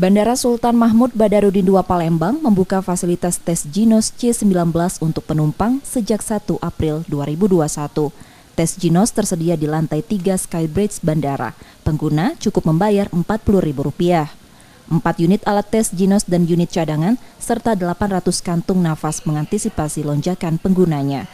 Bandara Sultan Mahmud Badarudin II Palembang membuka fasilitas tes Jinos C19 untuk penumpang sejak 1 April 2021. Tes Jinos tersedia di lantai 3 Skybridge Bandara. Pengguna cukup membayar Rp40.000. 4 unit alat tes Jinos dan unit cadangan, serta 800 kantung nafas mengantisipasi lonjakan penggunanya.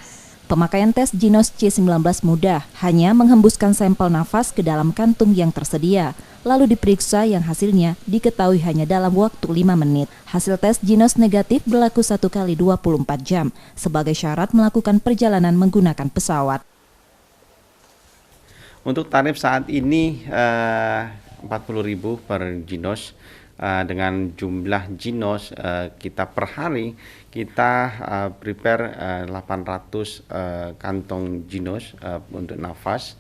Pemakaian tes Jinos C19 mudah, hanya menghembuskan sampel nafas ke dalam kantung yang tersedia, lalu diperiksa yang hasilnya diketahui hanya dalam waktu 5 menit. Hasil tes Jinos negatif berlaku 1 kali 24 jam sebagai syarat melakukan perjalanan menggunakan pesawat. Untuk tarif saat ini Rp40.000 per Jinos. Dengan jumlah Jinos kita per hari kita prepare 800 kantong Jinos untuk nafas.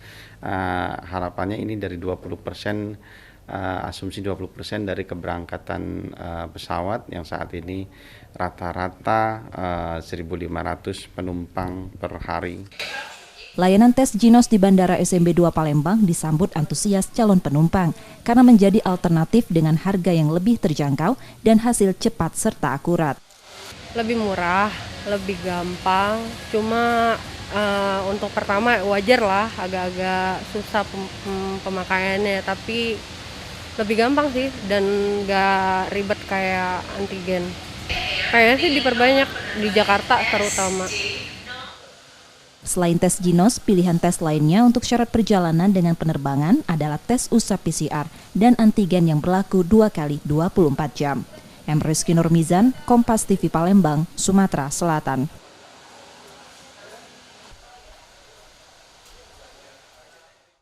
Harapannya ini dari 20%, asumsi 20% dari keberangkatan pesawat yang saat ini rata-rata 1.500 penumpang per hari. Layanan tes Jinos di Bandara SMB 2 Palembang disambut antusias calon penumpang karena menjadi alternatif dengan harga yang lebih terjangkau dan hasil cepat serta akurat. Lebih murah, lebih gampang, cuma untuk pertama wajar lah agak-agak susah pemakaiannya, tapi lebih gampang sih dan nggak ribet kayak antigen. Kayaknya sih diperbanyak di Jakarta terutama. Selain tes Jinos, pilihan tes lainnya untuk syarat perjalanan dengan penerbangan adalah tes usap PCR dan antigen yang berlaku 2 kali 24 jam. Rizky Nurmizan, Kompas TV Palembang, Sumatera Selatan.